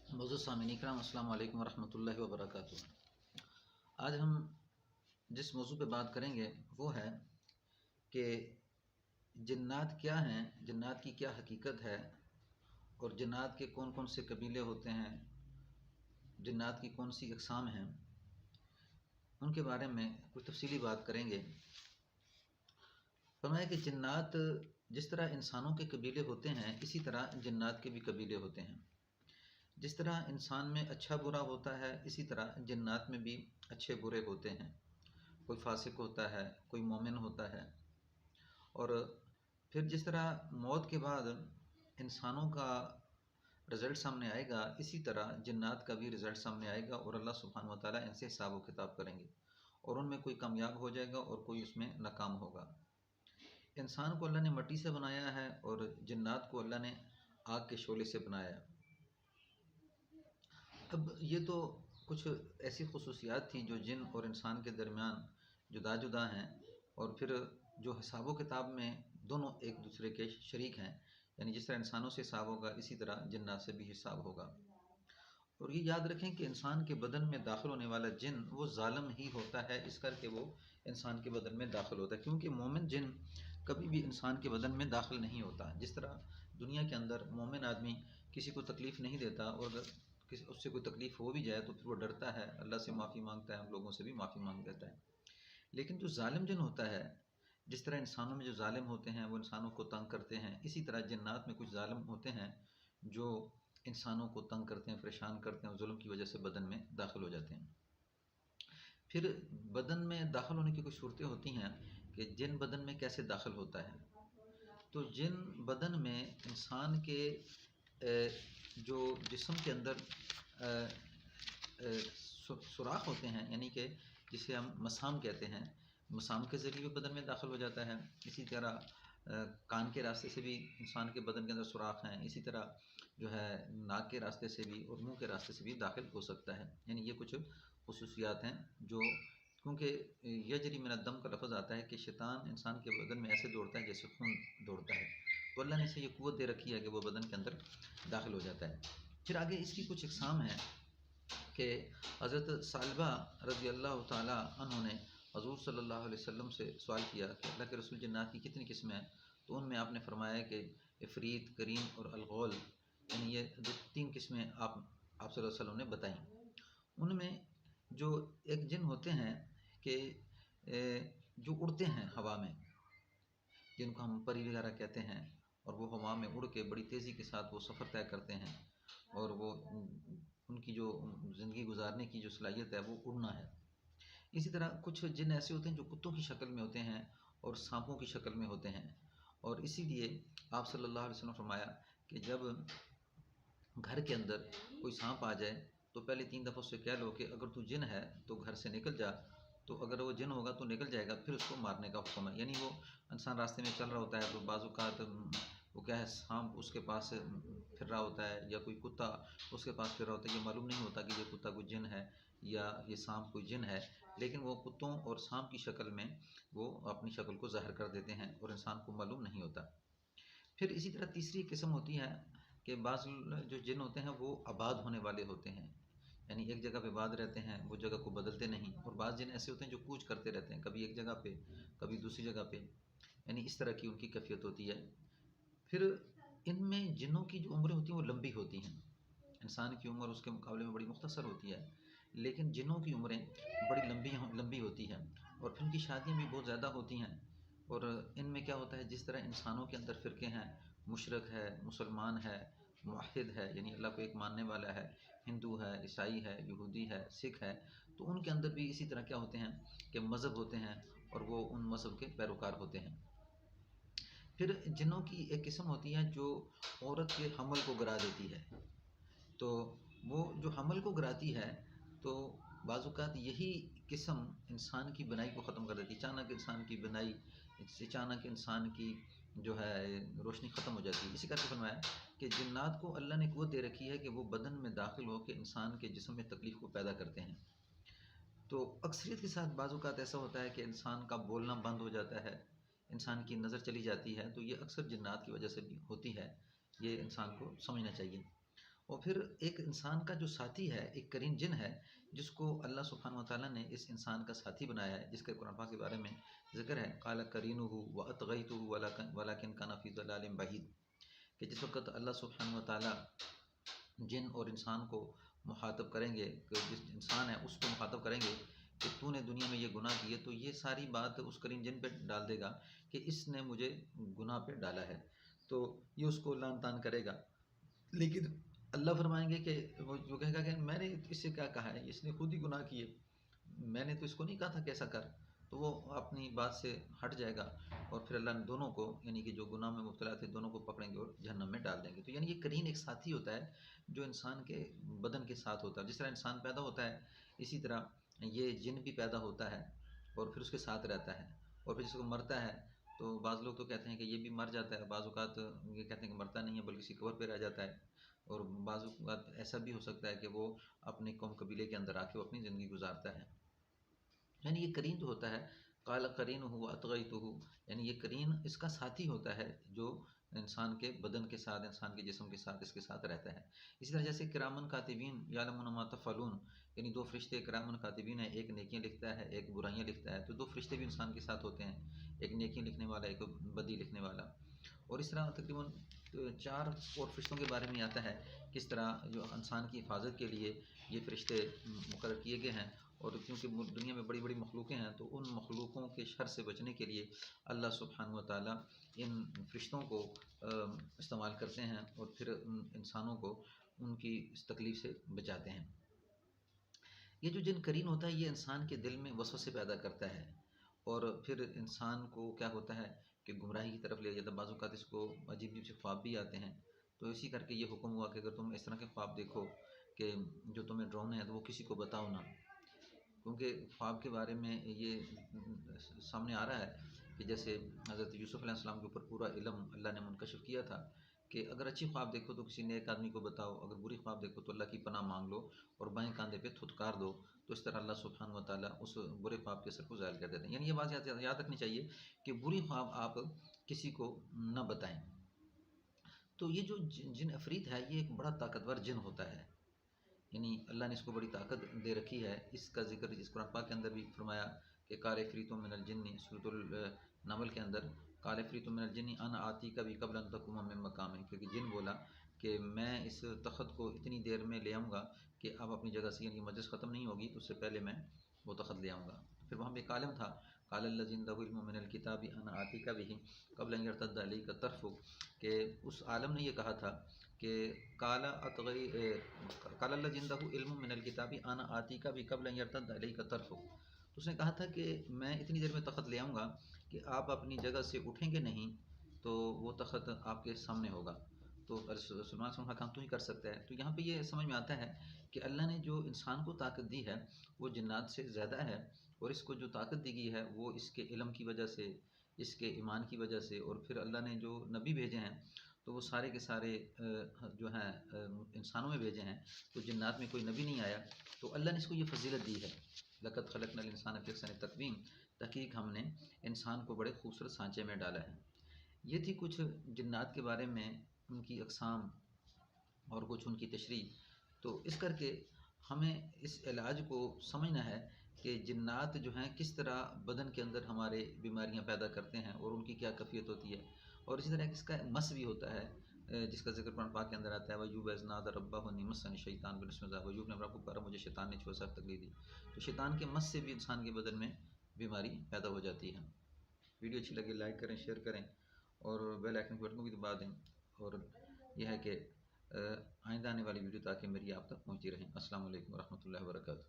معزز سامعین کرام، السلام علیکم ورحمۃ اللہ وبرکاتہ۔ آج ہم جس موضوع پہ بات کریں گے وہ ہے کہ جنات کیا ہیں، جنات کی کیا حقیقت ہے، اور جنات کے کون کون سے قبیلے ہوتے ہیں، جنات کی کون سی اقسام ہیں، ان کے بارے میں کچھ تفصیلی بات کریں گے۔ فرمایا کہ جنات جس طرح انسانوں کے قبیلے ہوتے ہیں، اسی طرح جنات کے بھی قبیلے ہوتے ہیں۔ جس طرح انسان میں اچھا برا ہوتا ہے، اسی طرح جنات میں بھی اچھے برے ہوتے ہیں۔ کوئی فاسق ہوتا ہے، کوئی مومن ہوتا ہے، اور پھر جس طرح موت کے بعد انسانوں کا رزلٹ سامنے آئے گا، اسی طرح جنات کا بھی رزلٹ سامنے آئے گا، اور اللہ سبحانہ و تعالیٰ ان سے حساب و کتاب کریں گے، اور ان میں کوئی کامیاب ہو جائے گا اور کوئی اس میں ناکام ہوگا۔ انسان کو اللہ نے مٹی سے بنایا ہے، اور جنات کو اللہ نے آگ کے شعلے سے بنایا ہے۔ اب یہ تو کچھ ایسی خصوصیات تھیں جو جن اور انسان کے درمیان جدا جدا ہیں، اور پھر جو حساب و کتاب میں دونوں ایک دوسرے کے شریک ہیں، یعنی جس طرح انسانوں سے حساب ہوگا اسی طرح جنات سے بھی حساب ہوگا۔ اور یہ یاد رکھیں کہ انسان کے بدن میں داخل ہونے والا جن وہ ظالم ہی ہوتا ہے، اس کر کے وہ انسان کے بدن میں داخل ہوتا ہے، کیونکہ مومن جن کبھی بھی انسان کے بدن میں داخل نہیں ہوتا۔ جس طرح دنیا کے اندر مومن آدمی کسی کو تکلیف نہیں دیتا، اور اگر اس سے کوئی تکلیف ہو بھی جائے تو پھر وہ ڈرتا ہے، اللہ سے معافی مانگتا ہے، ہم لوگوں سے بھی معافی مانگ لیتا ہے۔ لیکن جو ظالم جن ہوتا ہے، جس طرح انسانوں میں جو ظالم ہوتے ہیں وہ انسانوں کو تنگ کرتے ہیں، اسی طرح جنات میں کچھ ظالم ہوتے ہیں جو انسانوں کو تنگ کرتے ہیں، پریشان کرتے ہیں، اور ظلم کی وجہ سے بدن میں داخل ہو جاتے ہیں۔ پھر بدن میں داخل ہونے کی کچھ صورتیں ہوتی ہیں کہ جن بدن میں کیسے داخل ہوتا ہے۔ تو جن بدن میں انسان کے جو جسم کے اندر سوراخ ہوتے ہیں، یعنی کہ جسے ہم مسام کہتے ہیں، مسام کے ذریعے بھی بدن میں داخل ہو جاتا ہے۔ اسی طرح کان کے راستے سے بھی انسان کے بدن کے اندر سوراخ ہیں، اسی طرح جو ہے ناک کے راستے سے بھی اور منہ کے راستے سے بھی داخل ہو سکتا ہے۔ یعنی یہ کچھ خصوصیات ہیں جو، کیونکہ یجری من الدم کا لفظ آتا ہے کہ شیطان انسان کے بدن میں ایسے دوڑتا ہے جیسے خون دوڑتا ہے، تو اللہ نے اسے یہ قوت دے رکھی ہے کہ وہ بدن کے اندر داخل ہو جاتا ہے۔ پھر آگے اس کی کچھ اقسام ہیں کہ حضرت ثعلبہ رضی اللہ تعالیٰ عنہ نے حضور صلی اللہ علیہ وسلم سے سوال کیا کہ اللہ کے رسول جنات کی کتنی قسمیں ہیں؟ تو ان میں آپ نے فرمایا کہ عفریت، کریم اور الغول، یعنی یہ تین قسمیں آپ صلی اللہ علیہ وسلم نے بتائیں۔ ان میں جو ایک جن ہوتے ہیں کہ جو اڑتے ہیں ہوا میں، جن کو ہم پری وغیرہ کہتے ہیں، اور وہ ہوا میں اڑ کے بڑی تیزی کے ساتھ وہ سفر طے کرتے ہیں، اور وہ ان کی جو زندگی گزارنے کی جو صلاحیت ہے وہ اڑنا ہے۔ اسی طرح کچھ جن ایسے ہوتے ہیں جو کتوں کی شکل میں ہوتے ہیں اور سانپوں کی شکل میں ہوتے ہیں، اور اسی لیے آپ صلی اللہ علیہ وسلم نے فرمایا کہ جب گھر کے اندر کوئی سانپ آ جائے تو پہلے 3 دفعہ اس سے کہہ لو کہ اگر تو جن ہے تو گھر سے نکل جا، تو اگر وہ جن ہوگا تو نکل جائے گا، پھر اس کو مارنے کا حکم ہے۔ یعنی وہ انسان راستے میں چل رہا ہوتا ہے تو بعض اوقات وہ کیا ہے، سانپ اس کے پاس پھر رہا ہوتا ہے، یا کوئی کتا اس کے پاس پھر رہا ہوتا ہے، یہ معلوم نہیں ہوتا کہ یہ کتا کوئی جن ہے یا یہ سانپ کوئی جن ہے، لیکن وہ کتوں اور سانپ کی شکل میں وہ اپنی شکل کو ظاہر کر دیتے ہیں اور انسان کو معلوم نہیں ہوتا۔ پھر اسی طرح تیسری قسم ہوتی ہے کہ بعض جو جن ہوتے ہیں وہ آباد ہونے والے ہوتے ہیں، یعنی ایک جگہ پہ آباد رہتے ہیں، وہ جگہ کو بدلتے نہیں، اور بعض جن ایسے ہوتے ہیں جو کوچ کرتے رہتے ہیں، کبھی ایک جگہ پہ کبھی دوسری جگہ پہ، یعنی اس طرح کی ان کی کیفیت ہوتی ہے۔ پھر ان میں جنوں کی جو عمریں ہوتی ہیں وہ لمبی ہوتی ہیں، انسان کی عمر اس کے مقابلے میں بڑی مختصر ہوتی ہے، لیکن جنوں کی عمریں بڑی لمبی ہوتی ہیں، اور پھر ان کی شادیاں بھی بہت زیادہ ہوتی ہیں۔ اور ان میں کیا ہوتا ہے، جس طرح انسانوں کے اندر فرقے ہیں، مشرک ہے، مسلمان ہے، موحد ہے یعنی اللہ کو ایک ماننے والا ہے، ہندو ہے، عیسائی ہے، یہودی ہے، سکھ ہے، تو ان کے اندر بھی اسی طرح کیا ہوتے ہیں کہ مذہب ہوتے ہیں، اور وہ ان مذہب کے پیروکار ہوتے ہیں۔ پھر جنوں کی ایک قسم ہوتی ہے جو عورت کے حمل کو گرا دیتی ہے، تو وہ جو حمل کو گراتی ہے تو بعض اوقات یہی قسم انسان کی بنائی کو ختم کر دیتی ہے، اچانک انسان کی بنائی، اچانک انسان کی جو ہے روشنی ختم ہو جاتی ہے۔ اسی کر کے فرمایا کہ جنات کو اللہ نے قوت دے رکھی ہے کہ وہ بدن میں داخل ہو کے انسان کے جسم میں تکلیف کو پیدا کرتے ہیں۔ تو اکثریت کے ساتھ بعض اوقات ایسا ہوتا ہے کہ انسان کا بولنا بند ہو جاتا ہے، انسان کی نظر چلی جاتی ہے، تو یہ اکثر جنات کی وجہ سے بھی ہوتی ہے، یہ انسان کو سمجھنا چاہیے۔ اور پھر ایک انسان کا جو ساتھی ہے، ایک کریم جن ہے، جس کو اللہ سبحانہ و تعالیٰ نے اس انسان کا ساتھی بنایا ہے، جس کے قرآن پاک کے بارے میں ذکر ہے، قال قرینہ وأطغیتہ ولکن کان فی ضلال بعید، کہ جس وقت اللہ سبحانہ و تعالیٰ جن اور انسان کو مخاطب کریں گے، کہ جس انسان ہے اس کو مخاطب کریں گے کہ تو نے دنیا میں یہ گناہ کیے، تو یہ ساری بات اس کریم جن پہ ڈال دے گا کہ اس نے مجھے گناہ پہ ڈالا ہے، تو یہ اس کو لعن طعن کرے گا۔ لیکن اللہ فرمائیں گے کہ وہ جو کہے گا کہ میں نے اس سے کیا کہا ہے، اس نے خود ہی گناہ کیے، میں نے تو اس کو نہیں کہا تھا کہ ایسا کر، تو وہ اپنی بات سے ہٹ جائے گا، اور پھر اللہ نے دونوں کو، یعنی کہ جو گناہ میں مبتلا تھے دونوں کو پکڑیں گے اور جہنم میں ڈال دیں گے۔ تو یعنی یہ قرین ایک ساتھی ہوتا ہے جو انسان کے بدن کے ساتھ ہوتا ہے، جس طرح انسان پیدا ہوتا ہے اسی طرح یہ جن بھی پیدا ہوتا ہے اور پھر اس کے ساتھ رہتا ہے، اور پھر جس کو مرتا ہے تو بعض لوگ تو کہتے ہیں کہ یہ بھی مر جاتا ہے، بعض اوقات یہ کہتے ہیں کہ مرتا نہیں ہے بلکہ کسی قبر پہ رہ جاتا ہے، اور بعض اوقات ایسا بھی ہو سکتا ہے کہ وہ اپنے قوم قبیلے کے اندر آ کے وہ اپنی زندگی گزارتا ہے۔ یعنی یہ قرین جو ہوتا ہے، قال قرینہ واطغیتہ، یعنی یہ قرین اس کا ساتھی ہوتا ہے جو انسان کے بدن کے ساتھ، انسان کے جسم کے ساتھ، اس کے ساتھ رہتا ہے۔ اسی طرح جیسے کرامن کاتبین یعلمون ما تفعلون، یعنی دو فرشتے کرامن کاتبین ہیں، ایک نیکیاں لکھتا ہے ایک برائیاں لکھتا ہے، تو دو فرشتے بھی انسان کے ساتھ ہوتے ہیں، ایک نیکیاں لکھنے والا ایک بدی لکھنے والا۔ اور اس طرح تقریباً چار اور فرشتوں کے بارے میں آتا ہے کس طرح جو انسان کی حفاظت کے لیے یہ فرشتے مقرر کیے گئے ہیں، اور کیونکہ دنیا میں بڑی بڑی مخلوقیں ہیں تو ان مخلوقوں کے شر سے بچنے کے لیے اللہ سبحانہ و تعالیٰ ان فرشتوں کو استعمال کرتے ہیں، اور پھر انسانوں کو ان کی اس تکلیف سے بچاتے ہیں۔ یہ جو جن قرین ہوتا ہے یہ انسان کے دل میں وسوسے پیدا کرتا ہے، اور پھر انسان کو کیا ہوتا ہے کہ گمراہی کی طرف لے جاتا ہے۔ بعض اوقات اس کو عجیب عجیب سے خواب بھی آتے ہیں، تو اسی کر کے یہ حکم ہوا کہ اگر تم اس طرح کے خواب دیکھو کہ جو تمہیں ڈراؤنے ہیں تو وہ کسی کو بتاؤ نہ، کیونکہ خواب کے بارے میں یہ سامنے آ رہا ہے کہ جیسے حضرت یوسف علیہ السلام کے اوپر پورا علم اللہ نے منکشف کیا تھا کہ اگر اچھی خواب دیکھو تو کسی نیک آدمی کو بتاؤ، اگر بری خواب دیکھو تو اللہ کی پناہ مانگ لو اور بائیں کاندھے پہ تھتکار دو، تو اس طرح اللہ سبحانہ و تعالیٰ اس برے خواب کے اثر کو ظاہر کر دیتے ہیں۔ یعنی یہ بات یاد رکھنی چاہیے کہ بری خواب آپ کسی کو نہ بتائیں۔ تو یہ جو جن عفریت ہے یہ ایک بڑا طاقتور جن ہوتا ہے، یعنی اللہ نے اس کو بڑی طاقت دے رکھی ہے۔ اس کا ذکر اس قرآن پاک کے اندر بھی فرمایا کہ قال عفریت من الجن، سورۃ النمل کے اندر قال عفریت من الجن انا آتیک بھی قبل ان تقوم من مقامک، کیونکہ جن بولا کہ میں اس تخت کو اتنی دیر میں لے آؤں گا کہ اب اپنی جگہ سے، یعنی مجلس ختم نہیں ہوگی تو اس سے پہلے میں وہ تخت لے آؤں گا۔ پھر وہاں پہ ایک عالم تھا، قال الذی عنده علم من الکتاب انا آتیک به قبل ان یرتد علیک طرفک، کہ اس عالم نے یہ کہا تھا کہ قال الذی عنده علم من الکتاب انا آتیک به قبل ان یرتد علیک طرفک، تو اس نے کہا تھا کہ میں اتنی دیر میں تخت لے آؤں گا کہ آپ اپنی جگہ سے اٹھیں گے نہیں تو وہ تخت آپ کے سامنے ہوگا۔ تو سلمان سے کہا تو ہی کر سکتا ہے۔ تو یہاں پہ یہ سمجھ میں آتا ہے کہ اللہ نے جو انسان کو طاقت دی ہے وہ جنات سے زیادہ ہے، اور اس کو جو طاقت دی گئی ہے وہ اس کے علم کی وجہ سے، اس کے ایمان کی وجہ سے، اور پھر اللہ نے جو نبی بھیجے ہیں تو وہ سارے کے سارے جو ہیں انسانوں میں بھیجے ہیں، تو جنات میں کوئی نبی نہیں آیا، تو اللہ نے اس کو یہ فضیلت دی ہے، لقد خلقنا الانسان فی احسن تقویم، تحقیق ہم نے انسان کو بڑے خوبصورت سانچے میں ڈالا ہے۔ یہ تھی کچھ جنات کے بارے میں، ان کی اقسام اور کچھ ان کی تشریح۔ تو اس کر کے ہمیں اس علاج کو سمجھنا ہے کہ جنات جو ہیں کس طرح بدن کے اندر ہمارے بیماریاں پیدا کرتے ہیں اور ان کی کیا کیفیت ہوتی ہے، اور اسی طرح اس کا مس بھی ہوتا ہے جس کا ذکر قرآن پاک کے اندر آتا ہے وَأَيُّوبَ إِذْ نَادَىٰ رَبَّهُ أَنِّي مَسَّنِي الشَّيْطَانُ بِنُصْبٍ وَعَذَابٍ، ایوب نے اپنے رب کو پکارا مجھے شیطان نے چھوا سخت تکلیف دی۔ تو شیطان کے مس سے بھی انسان کے بدن میں بیماری پیدا ہو جاتی ہے۔ ویڈیو اچھی لگے لائک کریں، شیئر کریں، اور بیل آئکن کے بٹن کو بھی دبا دیں، اور یہ ہے کہ آئندہ آنے والی ویڈیو تاکہ میری آپ تک پہنچتی رہیں۔ السلام علیکم ورحمۃ اللہ وبرکاتہ۔